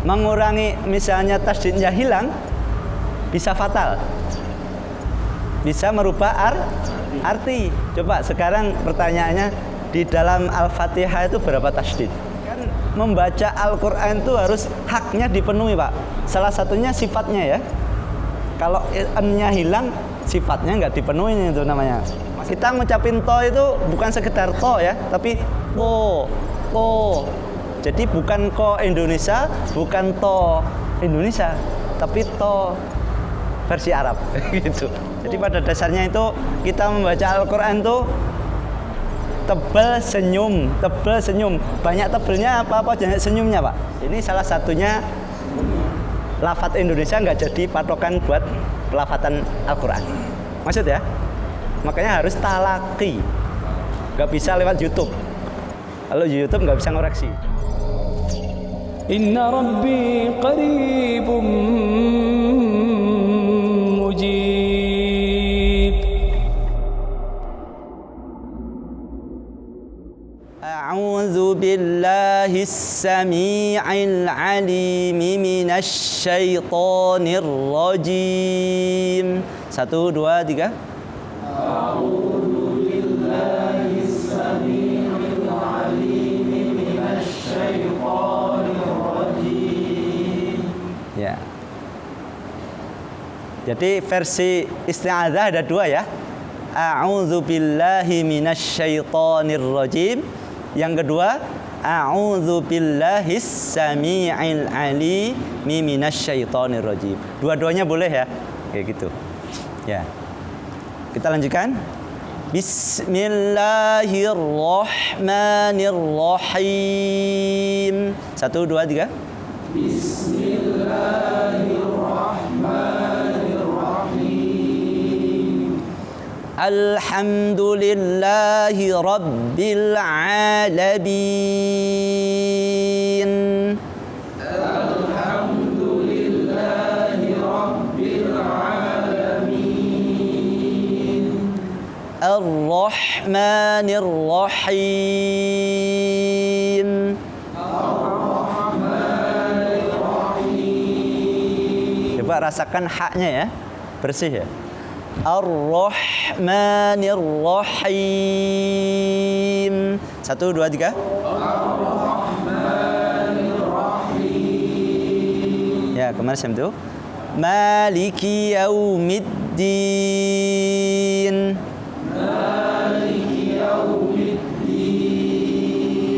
mengurangi, misalnya tasdidnya hilang, bisa fatal, bisa merubah arti. Coba sekarang pertanyaannya, di dalam Al-Fatihah itu berapa tasdid? Kan membaca Al-Quran itu harus haknya dipenuhi, Pak. Salah satunya sifatnya ya. Kalau n-nya hilang, sifatnya nggak dipenuhi, itu namanya. Kita ngucapin to itu bukan sekedar to ya, tapi to. Jadi bukan ko Indonesia, bukan to Indonesia, tapi to versi Arab gitu. Jadi pada dasarnya itu kita membaca Al-Quran itu tebal senyum. Banyak tebelnya apa banyak senyumnya, Pak. Ini salah satunya lafadz Indonesia nggak jadi patokan buat pelafatan Al-Quran. Maksud ya? Makanya harus talaki. Nggak bisa lewat YouTube. Kalau YouTube nggak bisa ngoreksi. Inna Rabbi qaribum mujib. A'udzu billahis samii'il 'aliim minasy syaithanir rajim. 1 2 3. A'udzu billahis samii'il 'aliim minasy syaithanir rajim. Ya. Jadi versi isti'adzah ada 2 ya. A'udzu billahi minasy syaithanir rajim. Yang kedua, a'udzu billahis samii'il 'aliim minasy syaithanir rajim. Dua-duanya boleh ya. Kayak gitu. Ya. Kita lanjutkan. Bismillahirrahmanirrahim. 1 2 3. Bismillahirrahmanirrahim. Alhamdulillahi rabbil alamin. Ar-Rahmanir Rahim. Coba rasakan haknya ya, bersih ya. Ar-Rahmanir Rahim. 1 2 3. Ar-Rahmanir Rahim. Ya, kemana itu? Maliki yaumiddin.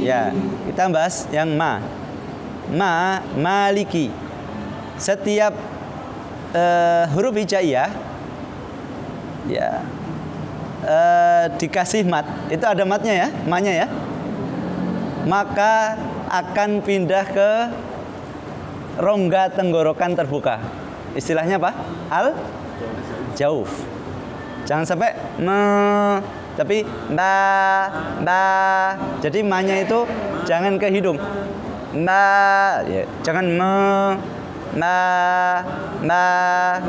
Ya, kita bahas yang maliki. Setiap huruf hijaiyah ya dikasih mat, itu ada matnya ya, ma-nya ya. Maka akan pindah ke rongga tenggorokan terbuka. Istilahnya apa? Al-jauf. Jangan sampai tapi jadi ma-nya itu jangan ke hidung. Ya, jangan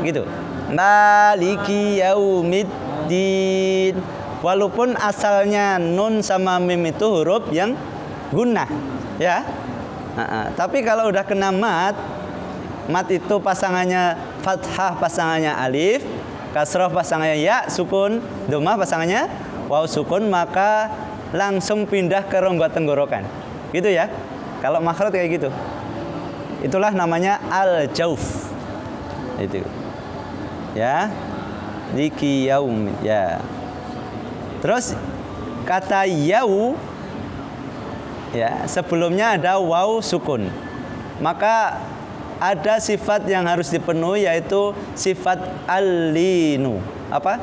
gitu. Maliki yaumiddin. Walaupun asalnya nun sama mim itu huruf yang gunnah, ya. Tapi kalau udah kena mat itu pasangannya fathah, pasangannya alif, kasroh pasangannya ya, sukun, dhammah pasangannya waw sukun, maka langsung pindah ke rongga tenggorokan. Gitu ya. Kalau makhraj kayak gitu. Itulah namanya al-jauf. Itu. Ya. Liki yaum ya. Terus kata yau ya, sebelumnya ada waw sukun. Maka ada sifat yang harus dipenuhi, yaitu sifat al-linu. Apa?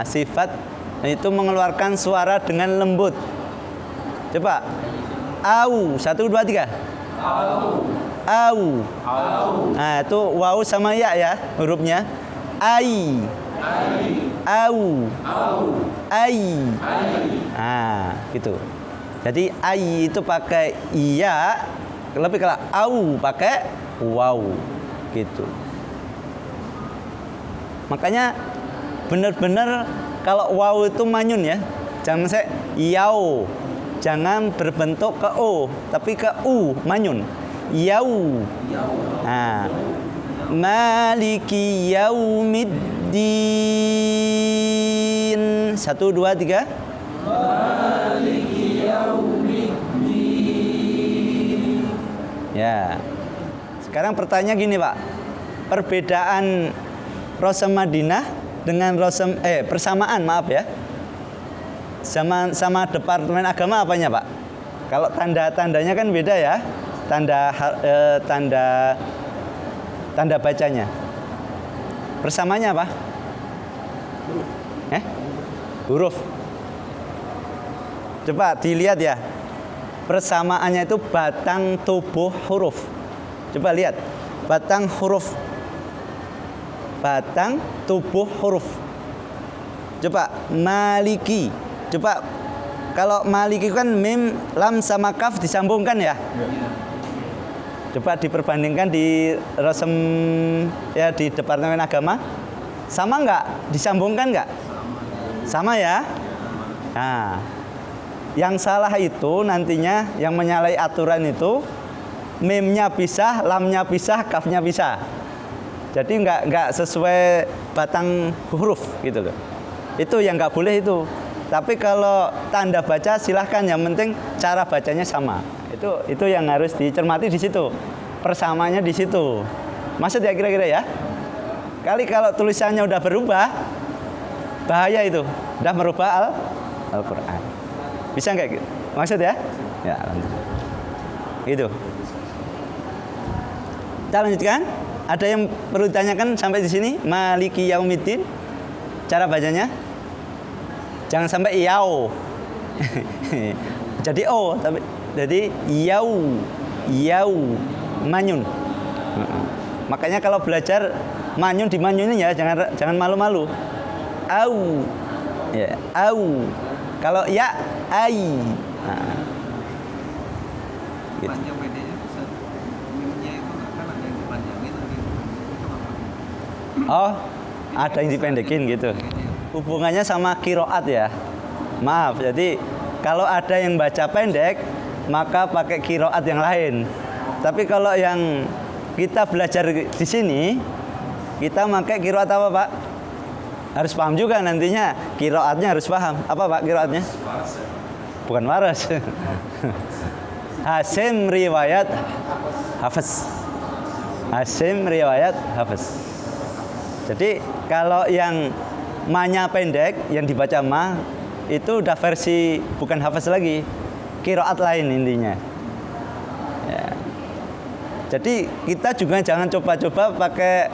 Sifat itu mengeluarkan suara dengan lembut. Coba. Au. 1 2 3. Au. Itu waw sama ya hurufnya. Ai. Au. Ai. Gitu. Jadi ai itu pakai iya, lebih kalau au pakai waw gitu. Makanya benar-benar kalau waw itu manyun ya. Jangan yau. Jangan berbentuk ke o, tapi ke u, manyun. Yau. Nah, Maliki yaumiddin. 1, 2, 3. Maliki yaumiddin. Ya. Sekarang pertanyaan gini, Pak. Perbedaan Rosem Madinah dengan Rosem persamaan, maaf ya. Sama Departemen Agama apanya, Pak? Kalau tanda-tandanya kan beda ya. Tanda bacanya. Persamanya apa? Huruf. Coba dilihat ya. Persamaannya itu batang tubuh huruf. Coba lihat. Batang huruf. Batang tubuh huruf. Coba Maliki. Coba kalau Maliki kan mim, lam sama kaf disambungkan ya. Coba diperbandingkan di Rosem ya di Departemen Agama, sama nggak? Disambungkan nggak? Sama ya. Nah, yang salah itu nantinya yang menyalahi aturan itu mimnya pisah, lamnya pisah, kafnya pisah. Jadi nggak sesuai batang huruf gitu loh. Itu yang nggak boleh itu. Tapi kalau tanda baca silahkan, yang penting cara bacanya sama. Itu yang harus dicermati di situ. Persamanya di situ. Maksud ya kira-kira ya? Kali kalau tulisannya udah berubah, bahaya itu. Udah merubah Al-Qur'an. Bisa nggak gitu? Maksud ya? Ya, lanjut. Gitu. Kita lanjutkan. Ada yang perlu ditanyakan sampai di sini? Maliki yaumiddin. Cara bacanya? Jangan sampai yau. Jadi o, tapi jadi yau, manyun. Makanya kalau belajar manyun di manyunin ya, jangan malu-malu. Au, ya, au. Kalau ya, ai. Nah. Gitu. Panjang bedanya mimnya itu kan ada yang dipanjangin, Oh, ada yang dipendekin gitu. Hubungannya sama kiroat ya. Maaf, jadi kalau ada yang baca pendek, maka pakai kiroat yang lain. Tapi kalau yang kita belajar di sini, kita pakai kiroat apa, Pak? Harus paham juga nantinya. Kiroatnya harus paham. Apa, Pak, kiroatnya? Bukan waras. Hasim riwayat Hafiz. Hasim riwayat Hafiz. Jadi kalau yang ma-nya pendek, yang dibaca ma, itu udah versi bukan Hafiz lagi, kiroat lain intinya. Ya. Jadi kita juga jangan coba-coba pakai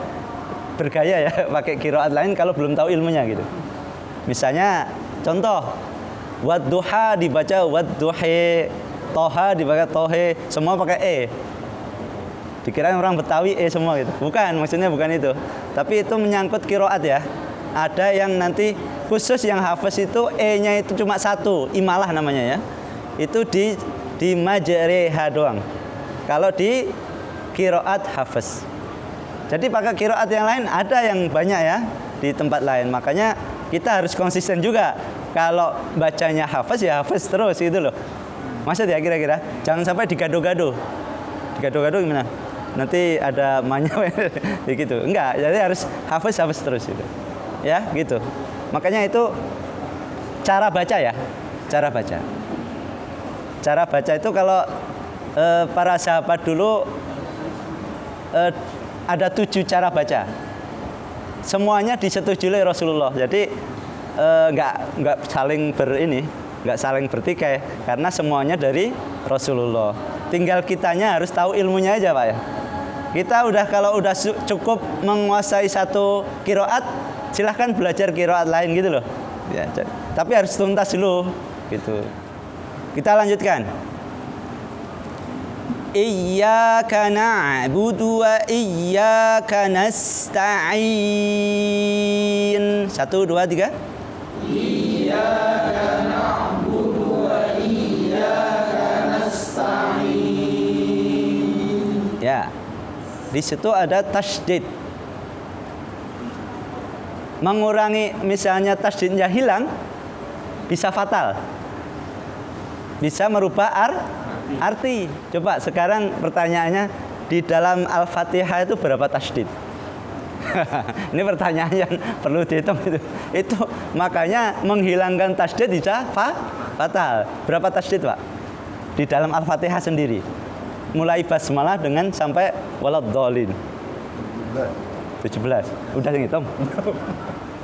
bergaya ya, pakai kiroat lain kalau belum tahu ilmunya gitu. Misalnya contoh, wadduha dibaca wadduhe, toha dibaca tohe, semua pakai e. Dikirain orang Betawi semua gitu. Bukan, maksudnya bukan itu. Tapi itu menyangkut kiroat ya. Ada yang nanti khusus yang Hafiz itu e-nya itu cuma satu, imalah namanya ya. Itu di majreha doang. Kalau di kiroat Hafiz. Jadi pakai kiroat yang lain ada yang banyak ya di tempat lain. Makanya kita harus konsisten juga. Kalau bacanya Hafiz ya Hafiz terus gitu loh. Maksud ya kira-kira. Jangan sampai digado-gado. Digado-gado gimana? Nanti ada manya begitu. Enggak, jadi harus Hafiz terus gitu. Ya, gitu. Makanya itu cara baca ya. Cara baca. Cara baca itu kalau para sahabat dulu ada 7 cara baca. Semuanya disetujui oleh Rasulullah. Jadi enggak saling enggak saling bertikai karena semuanya dari Rasulullah. Tinggal kitanya harus tahu ilmunya aja, Pak ya. Kita kalau udah cukup menguasai satu kiroat, silahkan belajar kiroat lain gitu loh. Ya, tapi harus tuntas dulu gitu. Kita lanjutkan. Iyyaka na'budu wa iyyaka nasta'in. 1, 2, 3. Iyyaka na'budu wa iyyaka nasta'in. Ya. Di situ ada tasydid. Mengurangi misalnya tasydidnya hilang bisa fatal. Bisa merubah Arti. Coba sekarang pertanyaannya, di dalam Al-Fatihah itu berapa tasydid? Ini pertanyaan yang perlu dihitung itu. Itu makanya menghilangkan tasydid bisa fatal. Berapa tasydid, Pak? Di dalam Al-Fatihah sendiri. Mulai basmalah dengan sampai waladhdallin. 17. Udah ngitung?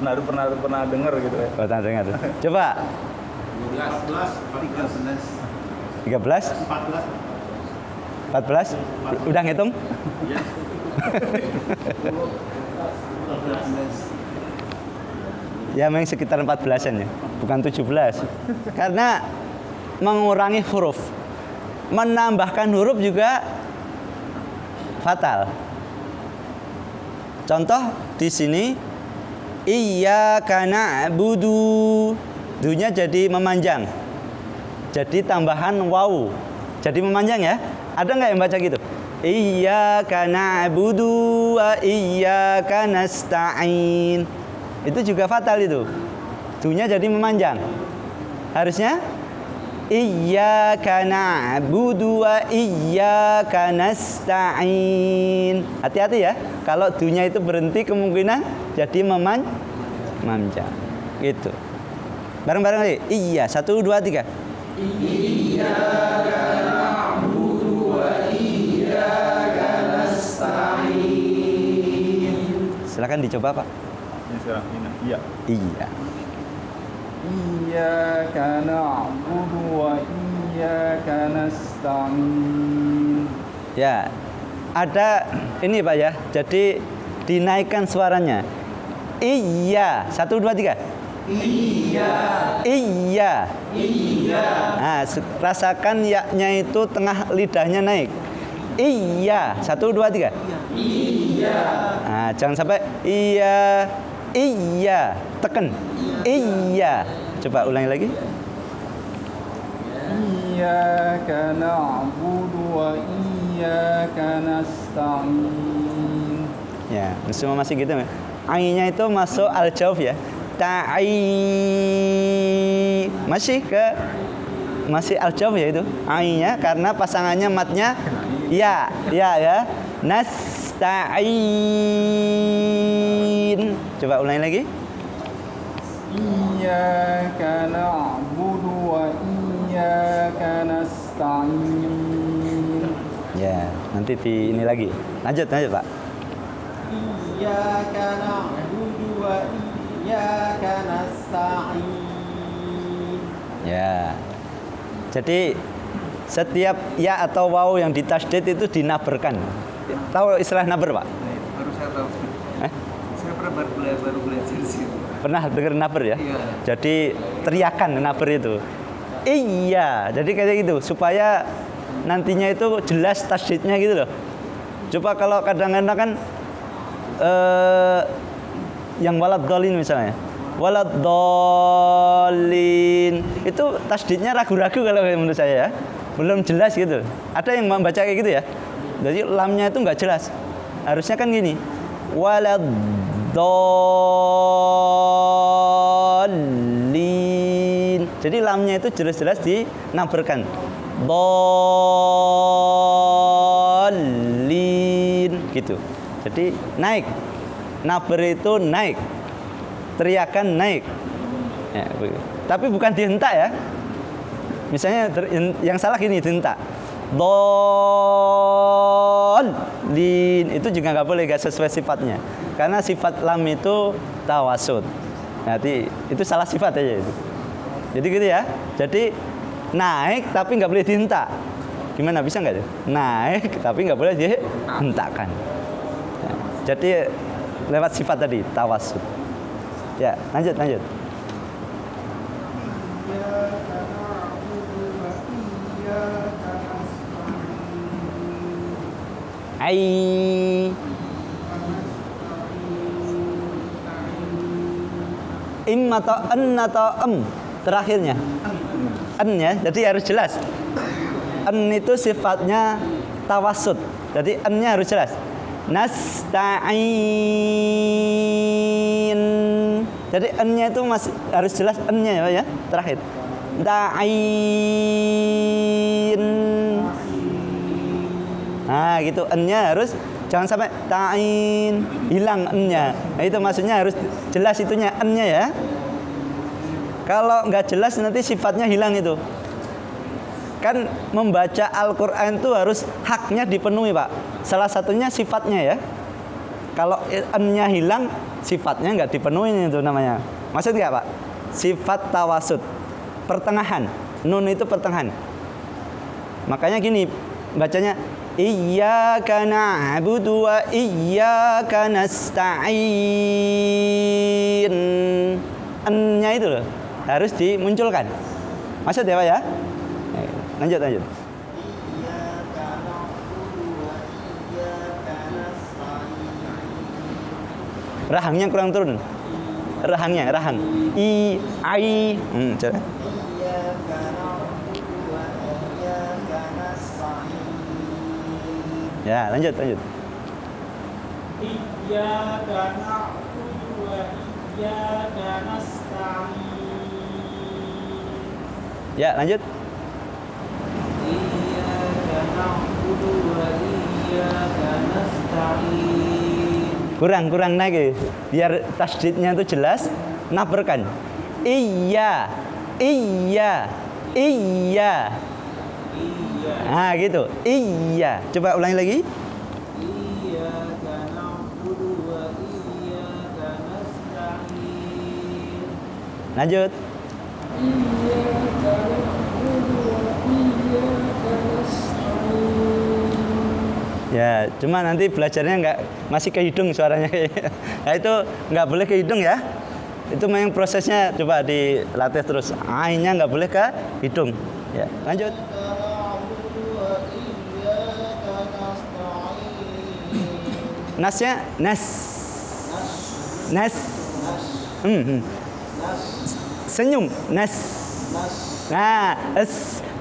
pernah dengar gitu ya. Oh, pernah dengar. Coba 13, 14. Udah ngitung? Ya memang sekitar 14-an ya, bukan 17. Karena mengurangi huruf, menambahkan huruf juga fatal. Contoh di sini, iyyaka na'budu, dunya jadi memanjang, jadi tambahan waw, jadi memanjang ya. Ada nggak yang baca gitu? Iyyaka na'budu wa iyyaka nasta'in. Itu juga fatal itu. Dunya jadi memanjang. Harusnya iyyaka na'budu wa iyyaka nasta'in. Hati-hati ya. Kalau dunya itu berhenti kemungkinan jadi memanjang. Gitu. Bareng-bareng lagi. Iya, 1 2 3. Iyyaka na'budu wa iyyaka nasta'in. Silakan dicoba, Pak. Ini sekarang ini. Iya. Iya. Iyyaka na'budu wa iyyaka nasta'in. Ya. Ada ini, Pak ya. Jadi dinaikkan suaranya. Iya, 1 2 3. Iya. Iya. Iya. Nah, rasakan ya-nya itu tengah lidahnya naik. Iya, 1 2 3. Iya. Nah, jangan sampai iya. Iya, tekan. Iya. Coba ulangi lagi. Iyyaka na'budu wa iyyaka nasta'in. Ya, semua masih gitu ya. Ainnya itu masuk al-jauf ya. Ta'i. Masih al-jauf ya itu. Ainnya karena pasangannya matnya ya ya. Nasta'in. Coba ulangi lagi. Iyyaka na'budu wa iyyaka nasta'in. Ya, nanti di ini lagi. Lanjut Pak. Iyyaka na'budu wa iyyaka nasta'in. Ya. Jadi setiap ya atau waw yang ditasydid itu dinaberkan. Tahu istilah naber, Pak? Baru saya tahu. Saya pernah baru belajar sih. Pernah dengar naber ya? Iya. Jadi teriakan naber itu. Iya, jadi kayak gitu supaya nantinya itu jelas tasydidnya gitu loh. Coba kalau kadang-kadang kan yang waladhdallin misalnya. Waladhdallin itu tasydidnya ragu-ragu kalau menurut saya ya. Belum jelas gitu. Ada yang membaca kayak gitu ya. Jadi lamnya itu nggak jelas. Harusnya kan gini. Waladhdallin. Jadi lamnya itu jelas-jelas dinaberkan. Dallin gitu. Jadi naik. Naber itu naik. Teriakan naik. Ya, tapi bukan dihentak ya. Misalnya yang salah gini dihentak. Dallin itu juga nggak boleh, nggak sesuai sifatnya. Karena sifat lam itu tawasud. Nanti itu salah sifat aja itu. Jadi gitu ya. Jadi naik tapi nggak boleh dihentak. Gimana, bisa nggak? Naik tapi nggak boleh dihentakkan. Ya, jadi lewat sifat tadi tawasud. Ya, lanjut. Ai. Im atau en atau em terakhirnya. En ya, jadi harus jelas. En itu sifatnya tawasud. Jadi en-nya harus jelas. Nasta'in. Jadi en-nya itu masih harus jelas en-nya ya, terakhir. Ta'in. Nah, gitu n-nya harus jangan sampai ta'in, hilang n-nya. Nah, itu maksudnya harus jelas itunya n-nya ya. Kalau nggak jelas nanti sifatnya hilang itu. Kan membaca Al-Qur'an itu harus haknya dipenuhi, Pak. Salah satunya sifatnya ya. Kalau n-nya hilang, sifatnya nggak dipenuhi itu namanya. Maksud nggak, Pak? Sifat tawasud, pertengahan. Nun itu pertengahan. Makanya gini bacanya, iyyaka na'budu wa iyyaka nasta'in. N-nya itu loh harus dimunculkan. Maksud ya, Pak ya? Lanjut. Rahangnya kurang turun. Rahang. I, ai. Coba. Ya, lanjut. Iyyaka na'budu wa iyyaka nasta'in. Ya, lanjut. Iyyaka na'budu wa iyyaka nasta'in. Kurang naik biar tasdidnya itu jelas, naberkan. Iya. Nah, gitu. Iya. Coba ulangi lagi. Iyyaka na'budu wa iyyaka nasta'in. Lanjut. Iyyaka na'budu wa iyyaka nasta'in. Ya, cuma nanti belajarnya masih ke hidung suaranya. Nah, itu nggak boleh ke hidung ya. Itu memang prosesnya coba dilatih terus. Ainnya nggak boleh ke hidung. Ya, lanjut. Nasnya nas. Senyum nas. Nah,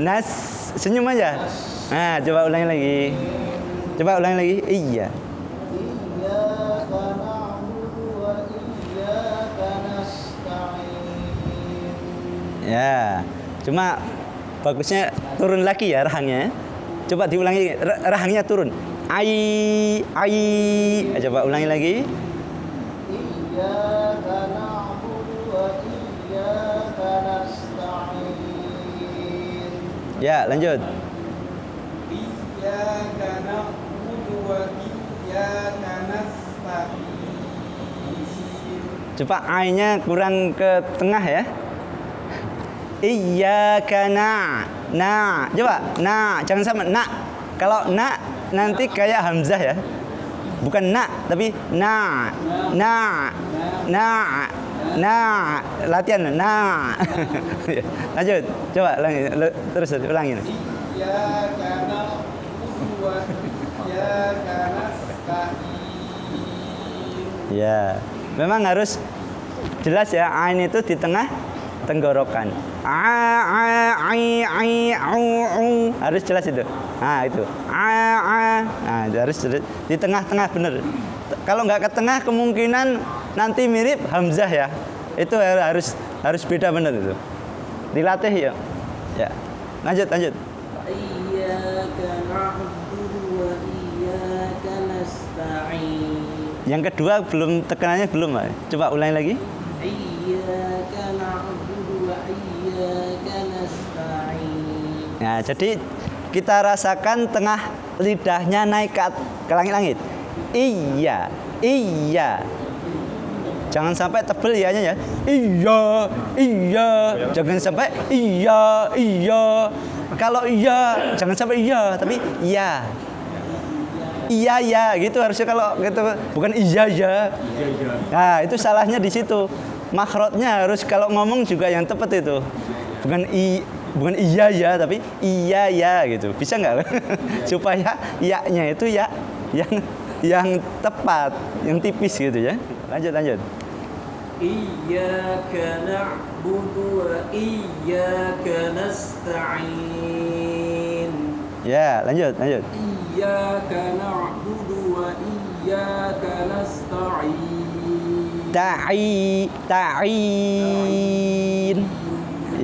nas senyum aja. Nah, coba ulangi lagi. Iya. Ya, cuma bagusnya turun lagi ya rahangnya. Coba diulangi, rahangnya turun. Ai. Coba ulangi lagi. Iyyaka na'budu wa iyyaka nasta'in. Ya, lanjut. Iyyaka na'budu wa iyyaka nasta'in. Coba ai-nya kurang ke tengah ya. Iyyaka na. Coba na, jangan sama na. Kalau na nanti kayak hamzah ya. Bukan na, tapi na. Latihan na. Lanjut. Coba terus ulangi. Iyyaka na'budu wa iyyaka nasta'in. Ya, memang harus jelas ya, ain itu di tengah tenggorokan. Harus jelas itu. Nah, itu. Nah, itu harus di tengah-tengah bener. Kalau nggak ke tengah kemungkinan nanti mirip hamzah ya. Itu harus beda bener itu. Dilatih ya. Ya. Lanjut. Iyyaka na'budu wa iyyaka nasta'in. Yang kedua belum tekanannya belum, Pak. Coba ulangi lagi. Iyyaka na'budu wa iyyaka nasta'in. Nah, jadi kita rasakan tengah lidahnya naik ke langit-langit. Iya. Jangan sampai tebel ianya ya. Iya. Jangan sampai iya. Kalau iya, jangan sampai iya, tapi iya. Iya gitu harusnya, kalau gitu bukan iya. Nah, itu salahnya di situ. Makhrajnya harus kalau ngomong juga yang tepat itu. Bukan iya ya, tapi iya gitu. Bisa nggak? Supaya ya-nya itu ya yang tepat, yang tipis gitu ya. Lanjut. Iyyaka na'budu wa iyyaka nasta'in. Ya, lanjut. Iyyaka na'budu wa iyyaka nasta'in. Ta'in.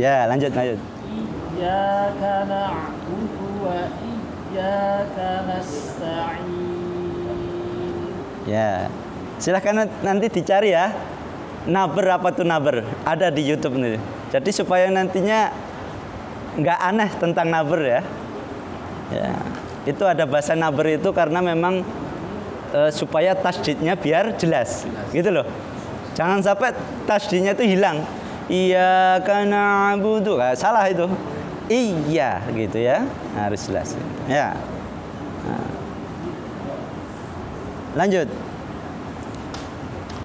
Ya, lanjut. Iyyaka na'budu wa iyyaka nasta'in. Ya. Silahkan nanti dicari ya. Naber apa tuh naber? Ada di YouTube nih. Jadi supaya nantinya nggak aneh tentang naber ya. Ya. Itu ada bahasa naber itu karena memang supaya tasdidnya biar jelas. Gitu loh. Jangan sampai tasdidnya itu hilang. Iyyaka na'budu. Salah itu. Iya gitu ya. Harus jelas. Ya. Nah. Lanjut.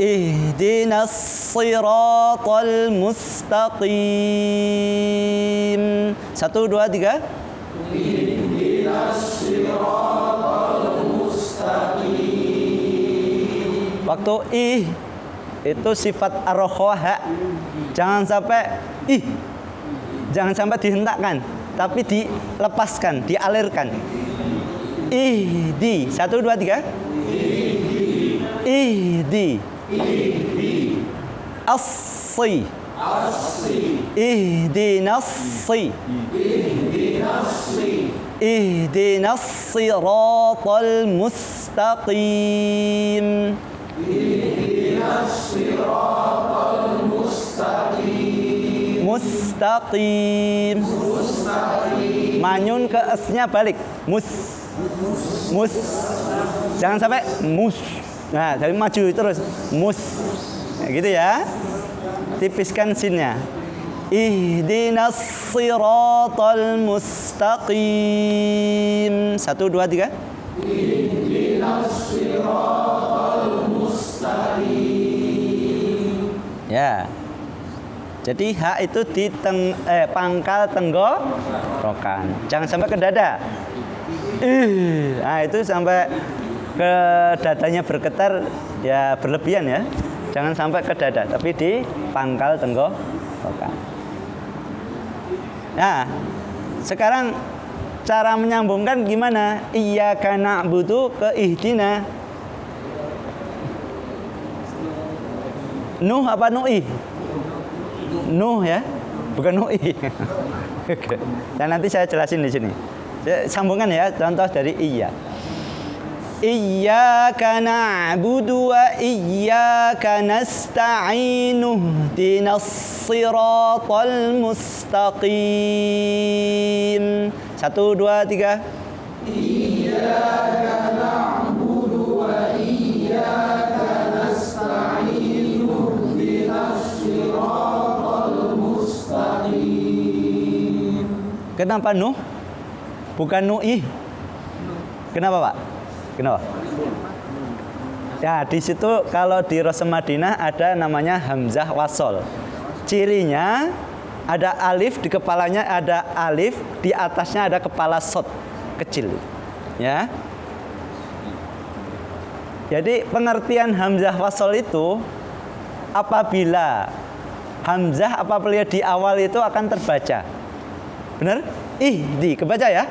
Ihdinas siratal mustaqim. 1, 2, 3. Ihdinas siratal mustaqim. Waktu itu sifat ar-rokhawah. Jangan sampai jangan sampai dihentakkan, tapi dilepaskan, dialirkan. Ihdi. 1, 2, 3. Ihdi. As-si. Ihdinas-si. Ihdinas siratal mustaqim. Mustaqim. Manyun ke esnya balik. Mus. Jangan sampai mus. Nah, dari maju terus. Mus. Nah, gitu ya. Tipiskan sinnya. Ihdinas siratal mustaqim. 1, 2, 3. Ihdinas siratal mustaqim. Ya. Jadi hak itu di pangkal tenggorokan. Jangan sampai ke dada. Nah, itu sampai ke dadanya bergetar ya berlebihan ya. Jangan sampai ke dada, tapi di pangkal tenggorokan. Nah, sekarang cara menyambungkan gimana? Iyyaka na'budu ke ihdina. Nuh apa nu'i? Nuh ya, bukan nu'i. Dan nanti saya jelasin di sini. Sambungan ya, contoh dari iya. Iyyaka na'budu wa iyyaka nasta'in. Ihdinas siratal mustaqim. 1, 2, 3. Iyyaka na'budu wa iyyaka nasta'in. Ihdinas siratal mustaqim. Kenapa Nuh? Bukan Nu'i. Kenapa, Pak? Kenapa? Ya, di situ kalau di Rasul Madinah ada namanya hamzah wasol. Cirinya ada alif di kepalanya, ada alif di atasnya ada kepala sod kecil. Ya. Jadi pengertian hamzah wasol itu apabila hamzah apabila di awal itu akan terbaca. Benar? Kebaca ya.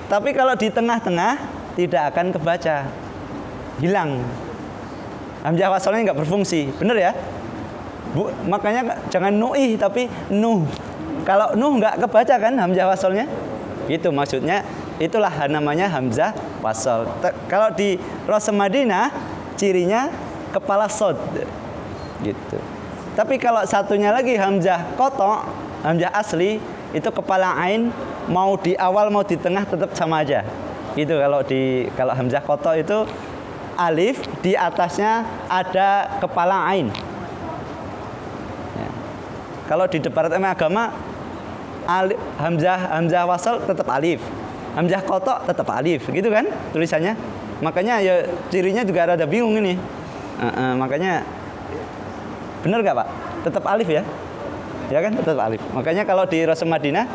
Tapi kalau di tengah-tengah tidak akan kebaca, hilang. Hamzah wasolnya nggak berfungsi, bener ya? Makanya jangan nu'ih tapi nuh. Kalau nuh nggak kebaca kan hamzah wasolnya? Itu maksudnya, itulah namanya hamzah wasol. Kalau di Rasul Madinah cirinya kepala sod, gitu. Tapi kalau satunya lagi hamzah koto, hamzah asli itu kepala ain, mau di awal mau di tengah tetap sama aja. Gitu kalau hamzah koto itu alif di atasnya ada kepala ain. Ya. Kalau di departemen agama hamzah wasal tetap alif, hamzah koto tetap alif, gitu kan tulisannya. Makanya ya cirinya juga rada bingung ini. Makanya benar nggak Pak? Tetap alif ya? Ya kan tetap alif. Makanya kalau di Rasul Madinah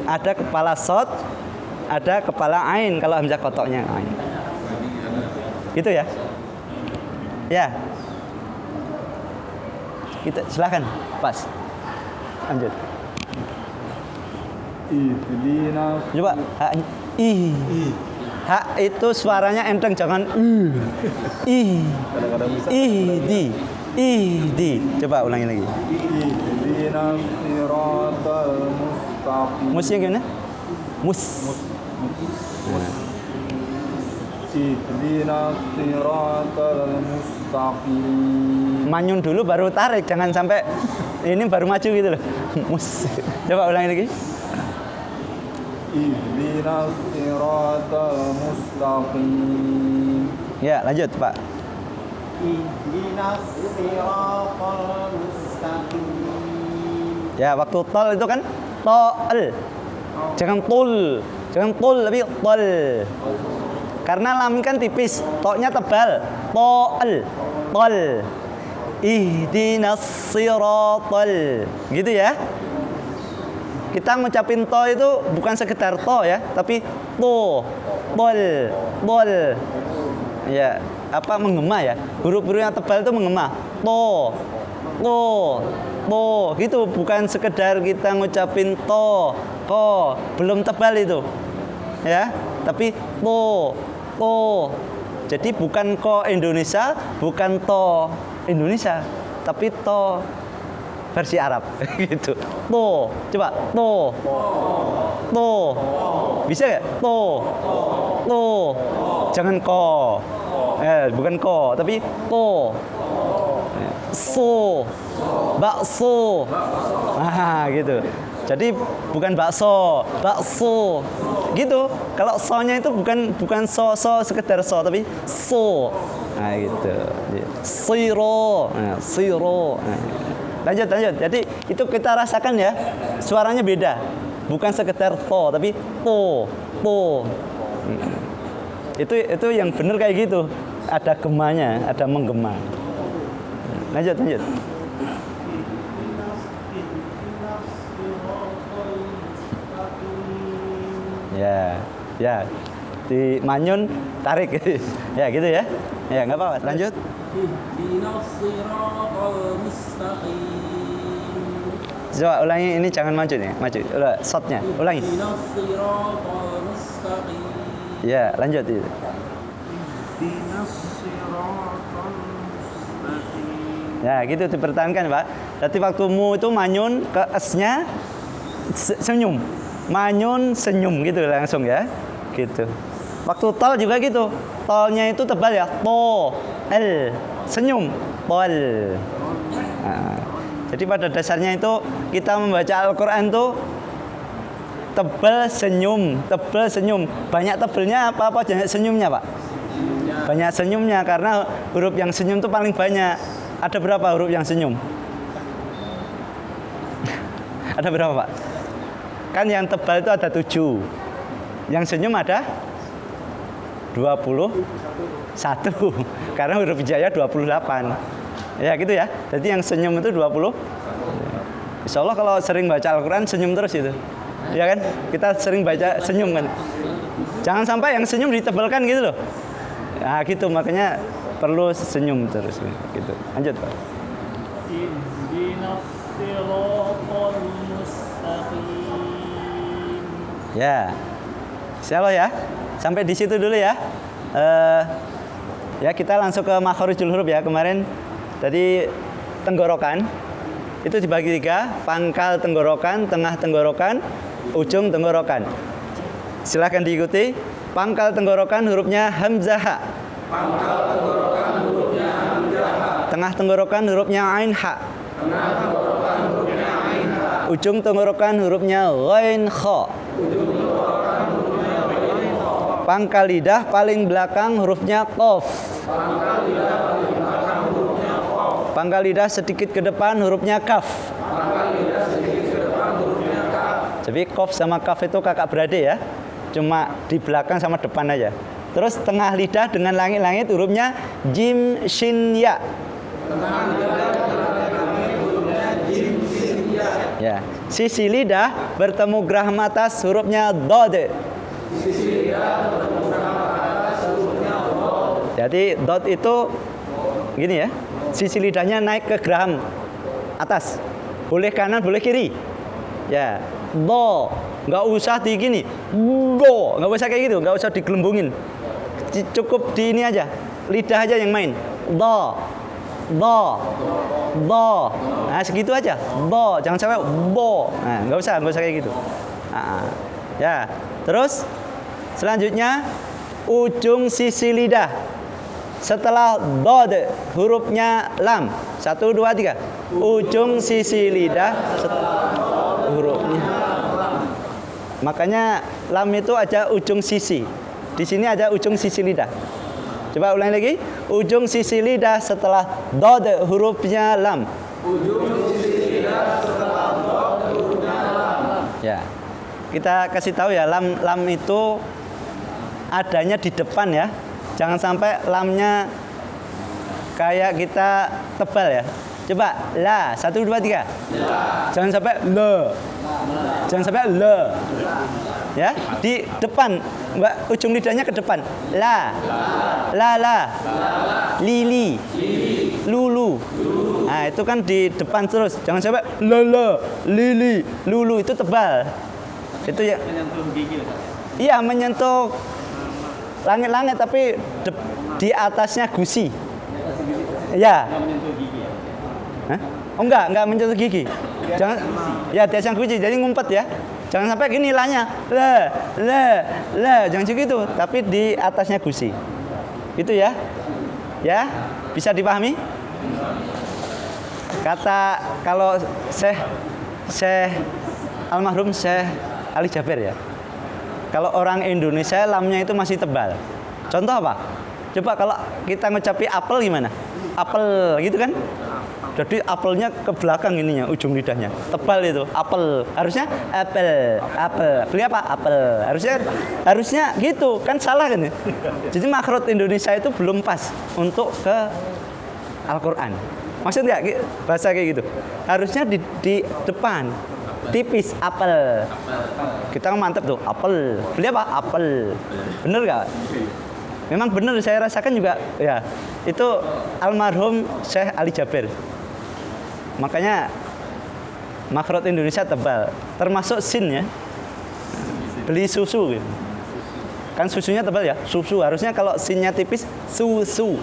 ada kepala sod, ada kepala ain kalau hamzah kotoknya ain. Gitu ya? Ya. Kita silakan, pas. Lanjut. Coba haknya. Hak itu suaranya enteng, jangan di. Coba ulangi lagi. Musnya gimana? Mus. Ihdinas siratal mustaqim. Manyun dulu baru tarik, jangan sampai ini baru maju gitu loh. Coba ulangi lagi. Ihdinas siratal mustaqim. Ya, lanjut, Pak. Ihdinas siratal mustaqim. Ya, waktu tol itu kan tol. Jangan tul. Jangan tul tapi tol. Karena lam kan tipis, toknya tebal. Tol. Tol. Ihdinas siratal. Gitu ya. Kita ngucapin to itu bukan sekedar to ya, tapi to. Tol. Tol. Ya, apa menggema ya? Huruf-huruf yang tebal itu menggema. To. To. To. Gitu, bukan sekedar kita ngucapin to. Ko, belum tebal itu. Ya, tapi to. To. Jadi bukan ko Indonesia, bukan to Indonesia, tapi to versi Arab gitu. To. Coba to. To. Bisa enggak? To. To. Jangan ko. Bukan ko, tapi to. So. Bakso. Gitu. Jadi bukan bakso, bakso. Gitu. Kalau so-nya itu bukan so sekedar so, tapi so. Nah, gitu. Siro. Nah, siro. Nah. Lanjut. Jadi itu kita rasakan ya, suaranya beda. Bukan sekedar to, tapi to. Itu yang benar kayak gitu. Ada gemanya, ada menggema. Lanjut. Ya. Di manyun tarik gitu. Ya, gitu ya. Ya, enggak apa-apa. Lanjut. Ihdinas siratal mustaqim. Coba ulangi, ini jangan maju nih. Maju. Shotnya. Ulangi. Ihdinas siratal mustaqim. Ya, lanjut. Ihdinas siratal mustaqim. Ya, gitu dipertahankan, Pak. Jadi waktu mu itu manyun ke esnya senyum. Manyun senyum gitu langsung ya. Gitu. Waktu tol juga gitu. Tolnya itu tebal ya. To, l, senyum, tol. Nah, jadi pada dasarnya itu kita membaca Al-Qur'an tuh tebal senyum. Banyak tebelnya apa banyak senyumnya, Pak? Banyak senyumnya karena huruf yang senyum itu paling banyak. Ada berapa huruf yang senyum? Ada berapa, Pak? Kan yang tebal itu ada 7. Yang senyum ada 21. Karena huruf hijaiyah 28. Ya gitu ya. Jadi yang senyum itu 20. Insya Allah kalau sering baca Al-Quran senyum terus itu. Ya kan? Kita sering baca senyum kan. Jangan sampai yang senyum ditebalkan gitu loh. Nah gitu, makanya perlu senyum terus gitu. Lanjut, Pak. Ihdinas siratal mustaqim. Ya. Insya Allah ya. Sampai di situ dulu ya. Ya kita langsung ke makharijul huruf ya. Kemarin tadi tenggorokan itu dibagi 3, pangkal tenggorokan, tengah tenggorokan, ujung tenggorokan. Silahkan diikuti. Pangkal tenggorokan hurufnya hamzah. Tengah tenggorokan hurufnya ain ha. Ujung tenggorokan hurufnya ghain kha. Pangkal lidah paling belakang hurufnya qaf. Pangkal lidah sedikit ke depan hurufnya kaf. Jadi qaf sama kaf itu kakak beradik ya. Cuma di belakang sama depan aja. Terus tengah lidah dengan langit-langit hurufnya jim shin ya. Ya, sisi lidah bertemu geraham atas hurufnya dod. Jadi dot itu gini ya, sisi lidahnya naik ke geraham atas, boleh kanan boleh kiri. Ya, do, nggak usah di gini, do, nggak usah kayak gitu, nggak usah digelembungin, cukup di ini aja, lidah aja yang main, do, nah segitu aja, do, jangan sampai bo, nah nggak usah kayak gitu. Ya, terus selanjutnya ujung sisi lidah setelah dod hurufnya lam. 1, 2, 3. Ujung sisi lidah setelah hurufnya. Makanya lam itu ada ujung sisi. Di sini ada ujung sisi lidah. Coba ulangi lagi. Ujung sisi lidah setelah dod hurufnya lam. Ujung sisi lidah setelah dod hurufnya lam. Ya. Kita kasih tahu ya, lam itu adanya di depan ya. Jangan sampai lamnya kayak kita tebal ya. Coba la 1, 2, 3. Jangan sampai le. Jangan sampai le. Ya, di depan, Mbak, ujung lidahnya ke depan. La. Lili. Lulu. Nah, itu kan di depan terus. Jangan sampai lili, lulu, itu tebal. Itu ya. Menyentuh gigi. Iya, menyentuh langit-langit tapi di atasnya gusi. Ya. Menyentuh gigi. Hah? Oh enggak menyentuh gigi. Jangan ya di atasnya gusi, jadi ngumpet ya. Jangan sampai gini lanya. Jangan segitu, tapi di atasnya gusi. Itu ya. Ya, bisa dipahami? Kata kalau Syekh almarhum Syekh Ali Jaber ya. Kalau orang Indonesia lamnya itu masih tebal. Contoh apa? Coba kalau kita ngucapi apel gimana? Apel gitu kan? Jadi apelnya ke belakang ininya, ujung lidahnya. Tebal itu, apel. Harusnya apel. Beli apa? Apel. Harusnya gitu, kan salah kan ya? Jadi makhraj Indonesia itu belum pas untuk ke Al-Qur'an. Maksudnya bahasa kayak gitu. Harusnya di depan. Tipis, apel. Kita mantep tuh, apel. Beli apa? Apel. Bener gak? Memang bener, saya rasakan juga. Ya, itu almarhum Syekh Ali Jaber. Makanya makhraj Indonesia tebal, termasuk sin ya. Beli susu gitu. Kan susunya tebal ya, susu. Harusnya kalau sinnya tipis, susu.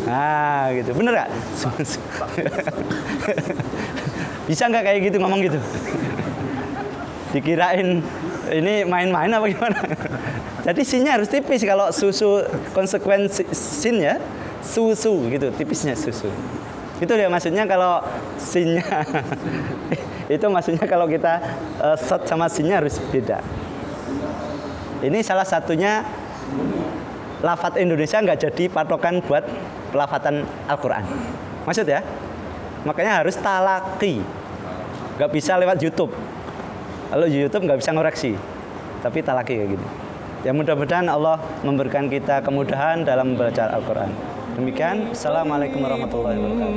Nah, gitu. Bener gak? Susu. Bisa nggak kayak gitu ngomong gitu? Dikirain ini main-main apa gimana? Jadi sinnya harus tipis. Kalau susu konsekuensi sin ya, susu gitu, tipisnya susu. Itu dia maksudnya kalau sinnya. Itu maksudnya kalau kita short sama sinnya harus beda. Ini salah satunya lafadz Indonesia nggak jadi patokan buat pelafatan Al-Quran. Maksud ya? Makanya harus talaki. Nggak bisa lewat YouTube. Kalau YouTube nggak bisa ngoreksi. Tapi talaki kayak gini. Ya mudah-mudahan Allah memberikan kita kemudahan dalam membaca Al-Quran. Demikian. Assalamualaikum warahmatullahi wabarakatuh.